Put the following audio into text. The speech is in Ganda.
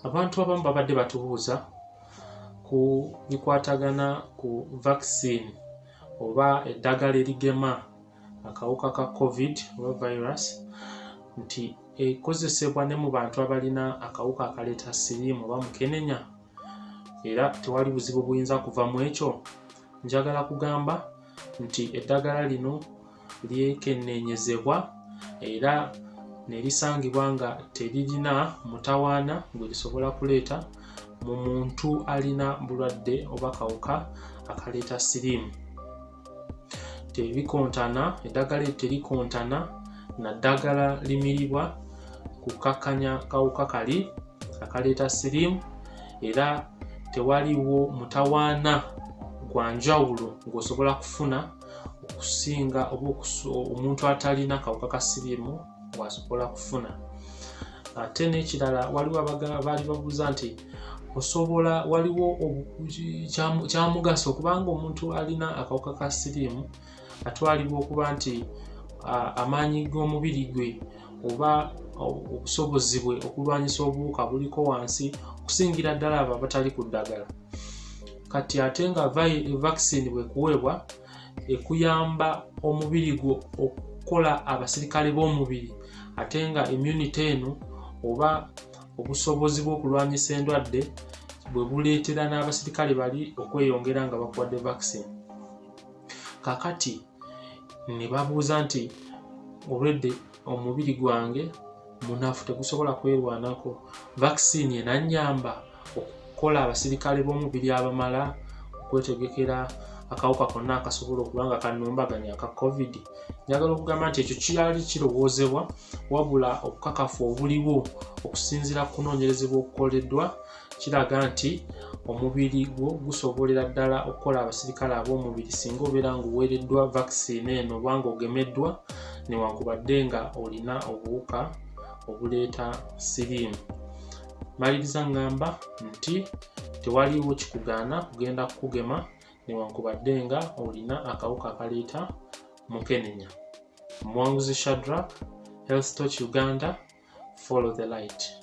Abantu abamu babadde batubuuza ku bikwatagana ku vaccine oba eddagala erigema akawuka ka COVID oba virus nti ekozesebwa ne mu bantu abalina akawuka akaleeta ssiriimu oba mukenenya era tewali buzibu buyinza kuva mu ekyo. Njagala kugamba nti eddagala lino lyekenneenyezebwa era ne lisangibwa nga teririna mutawaana gwe lisobola kuleeta mu muntu alina bulwadde oba kawuka akaleeta ssiriimu. Terikontana, eddagala terikontana na ddagala limiribwa kukakkanya kawuka kali akaleeta ssiriimu era tewaliwo mutawaana gwa njawulo ng'osobola kufuna okusinga oba omuntu atalina kawuka ka ssiriimu bw'asobola kufuna. Ate n'ekirala waliwo abaali babuuza nti waliwo kyamugaso okubanga omuntu alina akawuka ka ssiriimu atwalibwa okuba nti amaanyi g'omubiri gwe oba obusobozi bwe okulwanyisa obuwuka buliko wansi okusingira ddala abo abatali ku ddagala. Kati ate nga vaccine bwekuweebwa ekuyamba omubiri gwo okukola abasirikale b'omubiri ate nga immunity eno oba obusobozi bw'okulwanyisa endwadde bwe buleetera n'abasirikale bali okweyongera nga bakuwadde vaccine. Kakati ne babuuza nti olwedde omubiri gwange munafu tegusobola kwerwanako, vaccine enannyamba okukola abasirikale b'omubiri abamala okwetegekera akawuka konna akasobola okuba nga kannumbaganya aka COVID. Njagala okugamba nti ekyo kyali kirowoozebwa wabula obukakafu obuliwo okusinziira ku kunoonyerezebwa okukoleddwa kiraga nti omubiri gwo gusobolera ddala okukola abasirikale ab'omubiri singa obeera ng'oweereddwa vaccine eno oba ng'ogemeddwa newankubadde nga olina obuwuka obuleeta ssiriimu. Maliriza ngamba nti tewaliwo kikugaana kugenda kukugema newankubadde nga olina akawuka akaleeta mukenenya. Muwanguzi Shadrack, Health Touch Uganda, follow the light.